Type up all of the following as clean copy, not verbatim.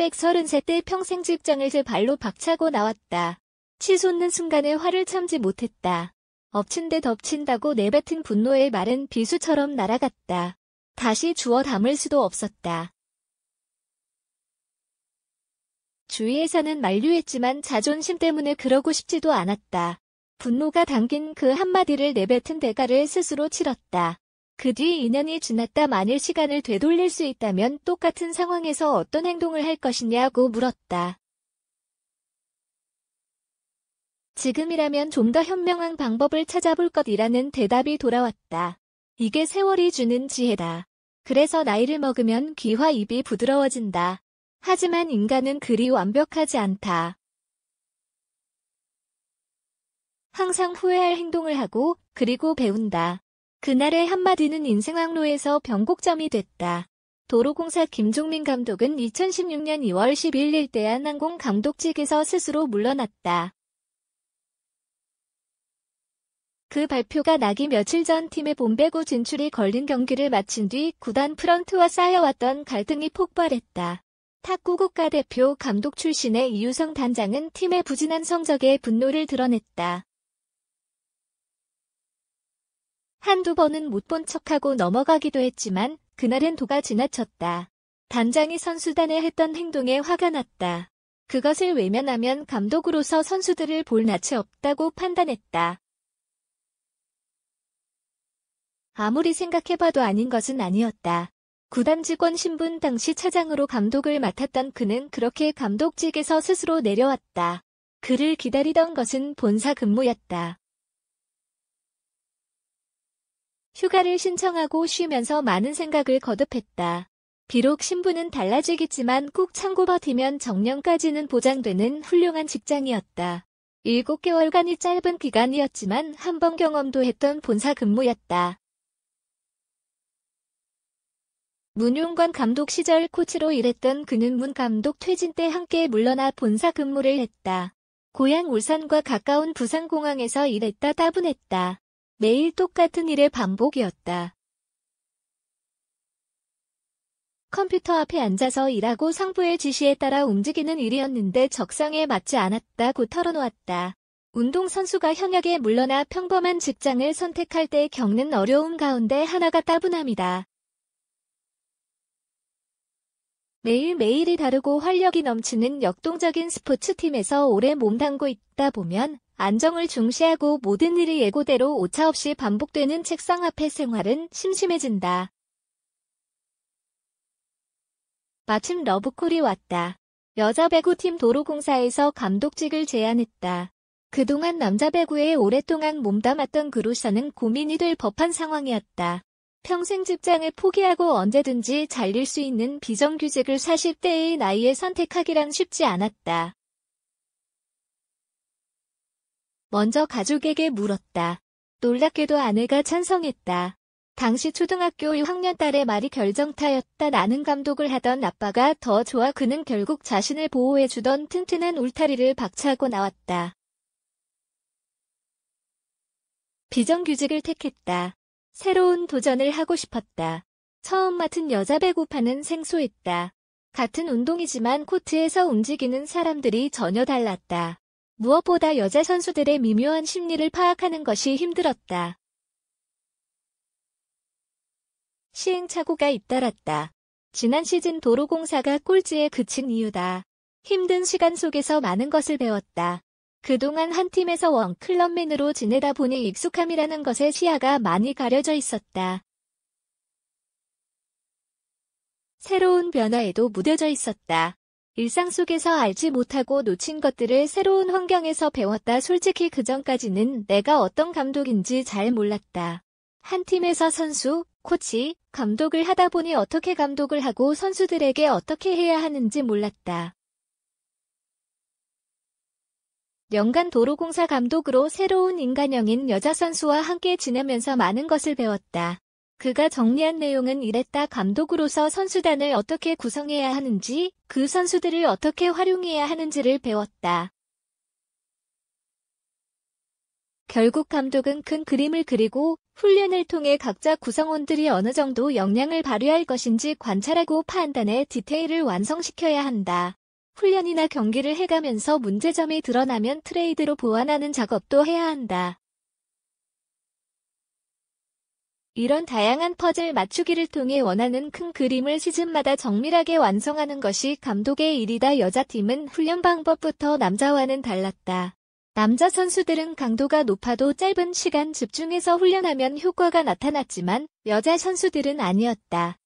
433대 평생 직장을 제 발로 박차고 나왔다. 치솟는 순간에 화를 참지 못했다. 엎친 데 덮친다고 내뱉은 분노의 말은 비수처럼 날아갔다. 다시 주워 담을 수도 없었다. 주위에서는 만류했지만 자존심 때문에 그러고 싶지도 않았다. 분노가 담긴 그 한마디를 내뱉은 대가를 스스로 치렀다. 그 뒤 2년이 지났다. 만일 시간을 되돌릴 수 있다면 똑같은 상황에서 어떤 행동을 할 것이냐고 물었다. 지금이라면 좀 더 현명한 방법을 찾아볼 것이라는 대답이 돌아왔다. 이게 세월이 주는 지혜다. 그래서 나이를 먹으면 귀와 입이 부드러워진다. 하지만 인간은 그리 완벽하지 않다. 항상 후회할 행동을 하고 그리고 배운다. 그날의 한마디는 인생 항로에서 변곡점이 됐다. 도로공사 김종민 감독은 2016년 2월 12일 대한항공 감독직에서 스스로 물러났다. 그 발표가 나기 며칠 전 팀의 본배구 진출이 걸린 경기를 마친 뒤 구단 프런트와 쌓여왔던 갈등이 폭발했다. 탁구 국가대표 감독 출신의 이유성 단장은 팀의 부진한 성적에 분노를 드러냈다. 한두 번은 못 본 척하고 넘어가기도 했지만 그날은 도가 지나쳤다. 단장이 선수단에 했던 행동에 화가 났다. 그것을 외면하면 감독으로서 선수들을 볼 낯이 없다고 판단했다. 아무리 생각해봐도 아닌 것은 아니었다. 구단 직원 신분 당시 차장으로 감독을 맡았던 그는 그렇게 감독직에서 스스로 내려왔다. 그를 기다리던 것은 본사 근무였다. 휴가를 신청하고 쉬면서 많은 생각을 거듭했다. 비록 신분은 달라지겠지만 꾹 참고 버티면 정년까지는 보장되는 훌륭한 직장이었다. 7개월간이 짧은 기간이었지만 한 번 경험도 했던 본사 근무였다. 문용관 감독 시절 코치로 일했던 그는 문 감독 퇴진 때 함께 물러나 본사 근무를 했다. 고향 울산과 가까운 부산공항에서 일했다 따분했다. 매일 똑같은 일의 반복이었다. 컴퓨터 앞에 앉아서 일하고 상부의 지시에 따라 움직이는 일이었는데 적성에 맞지 않았다고 털어놓았다. 운동선수가 현역에 물러나 평범한 직장을 선택할 때 겪는 어려움 가운데 하나가 따분함이다. 매일매일이 다르고 활력이 넘치는 역동적인 스포츠팀에서 오래 몸담고 있다 보면 안정을 중시하고 모든 일이 예고대로 오차없이 반복되는 책상 앞의 생활은 심심해진다. 마침 러브콜이 왔다. 여자 배구팀 도로공사에서 감독직을 제안했다. 그동안 남자 배구에 오랫동안 몸담았던 그로서는 고민이 될 법한 상황이었다. 평생 직장을 포기하고 언제든지 잘릴 수 있는 비정규직을 40대의 나이에 선택하기란 쉽지 않았다. 먼저 가족에게 물었다. 놀랍게도 아내가 찬성했다. 당시 초등학교 6학년 딸의 말이 결정타였다. 나는 감독을 하던 아빠가 더 좋아. 그는 결국 자신을 보호해주던 튼튼한 울타리를 박차고 나왔다. 비정규직을 택했다. 새로운 도전을 하고 싶었다. 처음 맡은 여자 배구판은 생소했다. 같은 운동이지만 코트에서 움직이는 사람들이 전혀 달랐다. 무엇보다 여자 선수들의 미묘한 심리를 파악하는 것이 힘들었다. 시행착오가 잇따랐다. 지난 시즌 도로공사가 꼴찌에 그친 이유다. 힘든 시간 속에서 많은 것을 배웠다. 그동안 한 팀에서 원클럽맨으로 지내다 보니 익숙함이라는 것에 시야가 많이 가려져 있었다. 새로운 변화에도 무뎌져 있었다. 일상 속에서 알지 못하고 놓친 것들을 새로운 환경에서 배웠다. 솔직히 그전까지는 내가 어떤 감독인지 잘 몰랐다. 한 팀에서 선수, 코치, 감독을 하다 보니 어떻게 감독을 하고 선수들에게 어떻게 해야 하는지 몰랐다. 연간 도로공사 감독으로 새로운 인간형인 여자 선수와 함께 지내면서 많은 것을 배웠다. 그가 정리한 내용은 이랬다. 감독으로서 선수단을 어떻게 구성해야 하는지, 그 선수들을 어떻게 활용해야 하는지를 배웠다. 결국 감독은 큰 그림을 그리고 훈련을 통해 각자 구성원들이 어느 정도 역량을 발휘할 것인지 관찰하고 판단해 디테일을 완성시켜야 한다. 훈련이나 경기를 해가면서 문제점이 드러나면 트레이드로 보완하는 작업도 해야 한다. 이런 다양한 퍼즐 맞추기를 통해 원하는 큰 그림을 시즌마다 정밀하게 완성하는 것이 감독의 일이다. 여자팀은 훈련 방법부터 남자와는 달랐다. 남자 선수들은 강도가 높아도 짧은 시간 집중해서 훈련하면 효과가 나타났지만 여자 선수들은 아니었다.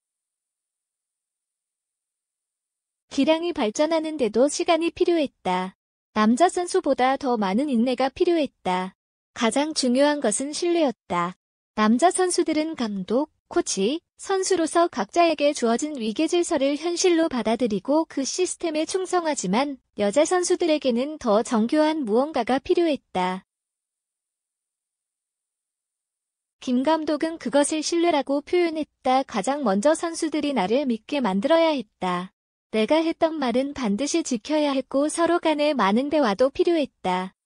기량이 발전하는데도 시간이 필요했다. 남자 선수보다 더 많은 인내가 필요했다. 가장 중요한 것은 신뢰였다. 남자 선수들은 감독, 코치, 선수로서 각자에게 주어진 위계질서를 현실로 받아들이고 그 시스템에 충성하지만 여자 선수들에게는 더 정교한 무언가가 필요했다. 김 감독은 그것을 신뢰라고 표현했다. 가장 먼저 선수들이 나를 믿게 만들어야 했다. 내가 했던 말은 반드시 지켜야 했고 서로 간에 많은 대화도 필요했다.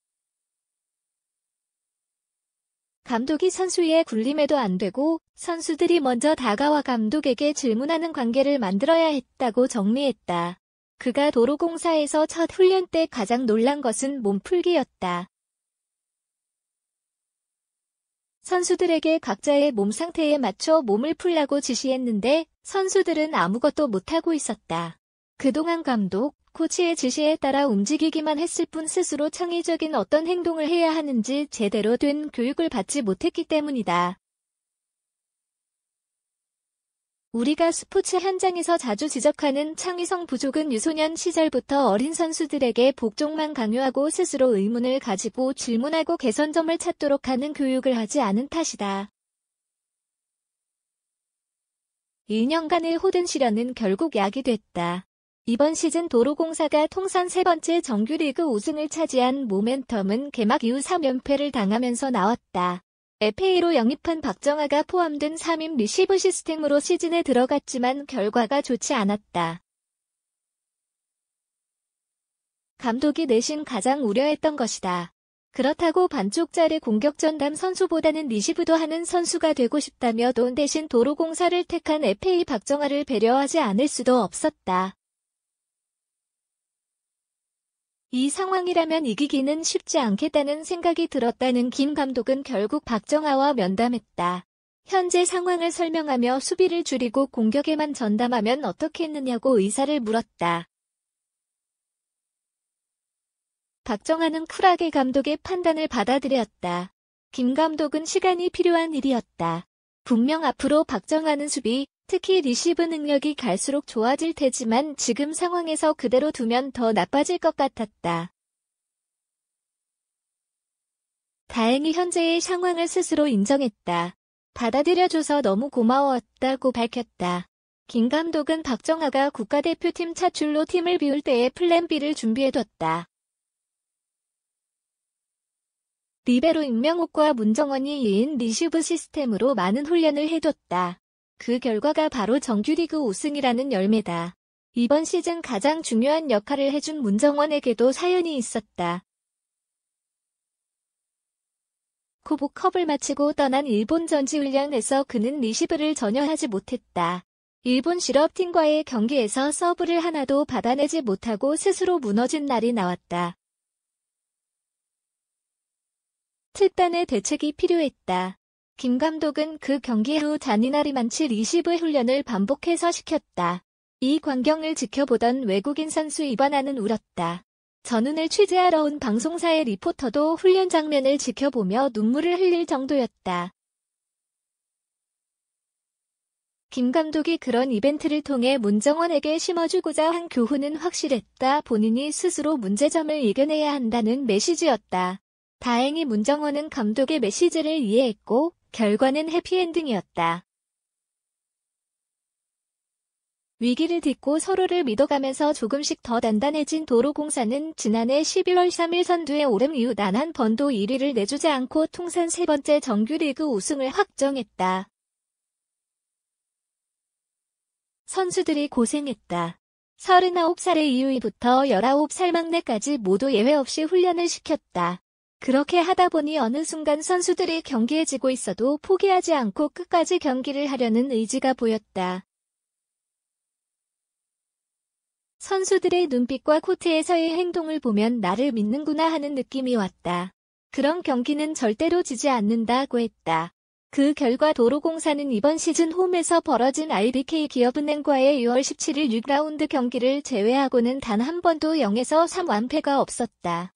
감독이 선수의 굴림에도 안 되고 선수들이 먼저 다가와 감독에게 질문하는 관계를 만들어야 했다고 정리했다. 그가 도로공사에서 첫 훈련 때 가장 놀란 것은 몸풀기였다. 선수들에게 각자의 몸 상태에 맞춰 몸을 풀라고 지시했는데 선수들은 아무것도 못하고 있었다. 그동안 감독, 코치의 지시에 따라 움직이기만 했을 뿐 스스로 창의적인 어떤 행동을 해야 하는지 제대로 된 교육을 받지 못했기 때문이다. 우리가 스포츠 현장에서 자주 지적하는 창의성 부족은 유소년 시절부터 어린 선수들에게 복종만 강요하고 스스로 의문을 가지고 질문하고 개선점을 찾도록 하는 교육을 하지 않은 탓이다. 2년간의 호든 시련은 결국 약이 됐다. 이번 시즌 도로공사가 통산 세 번째 정규리그 우승을 차지한 모멘텀은 개막 이후 3연패를 당하면서 나왔다. FA로 영입한 박정아가 포함된 3인 리시브 시스템으로 시즌에 들어갔지만 결과가 좋지 않았다. 감독이 내신 가장 우려했던 것이다. 그렇다고 반쪽짜리 공격 전담 선수보다는 리시브도 하는 선수가 되고 싶다며 돈 대신 도로공사를 택한 FA 박정아를 배려하지 않을 수도 없었다. 이 상황이라면 이기기는 쉽지 않겠다는 생각이 들었다는 김 감독은 결국 박정아와 면담했다. 현재 상황을 설명하며 수비를 줄이고 공격에만 전담하면 어떻겠느냐고 의사를 물었다. 박정아는 쿨하게 감독의 판단을 받아들였다. 김 감독은 시간이 필요한 일이었다. 분명 앞으로 박정아는 수비, 특히 리시브 능력이 갈수록 좋아질 테지만 지금 상황에서 그대로 두면 더 나빠질 것 같았다. 다행히 현재의 상황을 스스로 인정했다. 받아들여줘서 너무 고마웠다고 밝혔다. 김 감독은 박정아가 국가대표팀 차출로 팀을 비울 때의 플랜 B를 준비해뒀다. 리베로 임명옥과 문정원이 2인 리시브 시스템으로 많은 훈련을 해뒀다. 그 결과가 바로 정규리그 우승이라는 열매다. 이번 시즌 가장 중요한 역할을 해준 문정원에게도 사연이 있었다. 코보컵을 마치고 떠난 일본 전지훈련에서 그는 리시브를 전혀 하지 못했다. 일본 실업팀과의 경기에서 서브를 하나도 받아내지 못하고 스스로 무너진 날이 나왔다. 특단의 대책이 필요했다. 김 감독은 그 경기 후 잔인하리 많지 리시브 훈련을 반복해서 시켰다. 이 광경을 지켜보던 외국인 선수 이바나는 울었다. 전훈을 취재하러 온 방송사의 리포터도 훈련 장면을 지켜보며 눈물을 흘릴 정도였다. 김 감독이 그런 이벤트를 통해 문정원에게 심어주고자 한 교훈은 확실했다. 본인이 스스로 문제점을 이겨내야 한다는 메시지였다. 다행히 문정원은 감독의 메시지를 이해했고 결과는 해피엔딩이었다. 위기를 딛고 서로를 믿어가면서 조금씩 더 단단해진 도로공사는 지난해 11월 3일 선두에 오름 이후 단 한 번도 1위를 내주지 않고 통산 세 번째 정규리그 우승을 확정했다. 선수들이 고생했다. 39살의 이후부터 19살 막내까지 모두 예외 없이 훈련을 시켰다. 그렇게 하다 보니 어느 순간 선수들이 경기에 지고 있어도 포기하지 않고 끝까지 경기를 하려는 의지가 보였다. 선수들의 눈빛과 코트에서의 행동을 보면 나를 믿는구나 하는 느낌이 왔다. 그런 경기는 절대로 지지 않는다고 했다. 그 결과 도로공사는 이번 시즌 홈에서 벌어진 RBK 기업은행과의 6월 17일 6라운드 경기를 제외하고는 단 한 번도 0에서 3 완패가 없었다.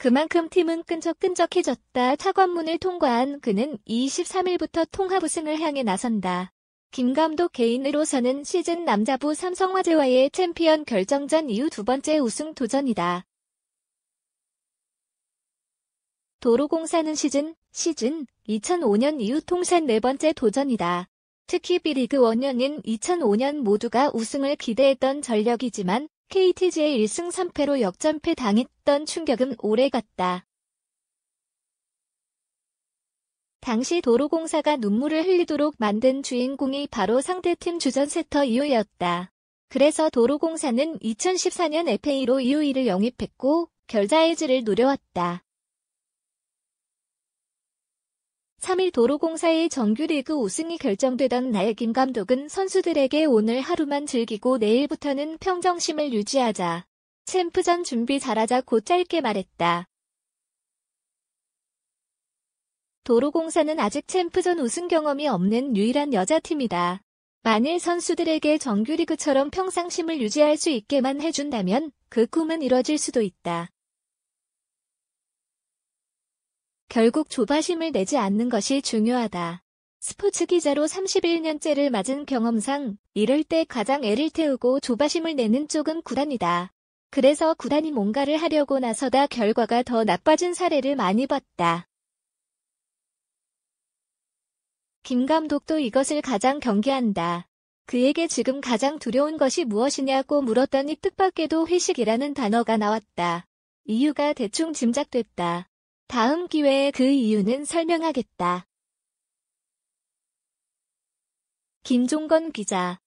그만큼 팀은 끈적끈적해졌다. 차관문을 통과한 그는 23일부터 통합 우승을 향해 나선다. 김 감독 개인으로서는 시즌 남자부 삼성화재와의 챔피언 결정전 이후 두 번째 우승 도전이다. 도로공사는 시즌 2005년 이후 통산 네 번째 도전이다. 특히 B리그 원년인 2005년 모두가 우승을 기대했던 전력이지만 KTG의 1승 3패로 역전패 당했던 충격은 오래갔다. 당시 도로공사가 눈물을 흘리도록 만든 주인공이 바로 상대팀 주전 세터 이우였다. 그래서 도로공사는 2014년 FA로 이우이를 영입했고 결자해지를 노려왔다. 3일 도로공사의 정규리그 우승이 결정되던 날 김 감독은 선수들에게 오늘 하루만 즐기고 내일부터는 평정심을 유지하자. 챔프전 준비 잘하자고 짧게 말했다. 도로공사는 아직 챔프전 우승 경험이 없는 유일한 여자팀이다. 만일 선수들에게 정규리그처럼 평상심을 유지할 수 있게만 해준다면 그 꿈은 이뤄질 수도 있다. 결국 조바심을 내지 않는 것이 중요하다. 스포츠 기자로 31년째를 맞은 경험상 이럴 때 가장 애를 태우고 조바심을 내는 쪽은 구단이다. 그래서 구단이 뭔가를 하려고 나서다 결과가 더 나빠진 사례를 많이 봤다. 김 감독도 이것을 가장 경계한다. 그에게 지금 가장 두려운 것이 무엇이냐고 물었더니 뜻밖에도 회식이라는 단어가 나왔다. 이유가 대충 짐작됐다. 다음 기회에 그 이유는 설명하겠다. 김종건 기자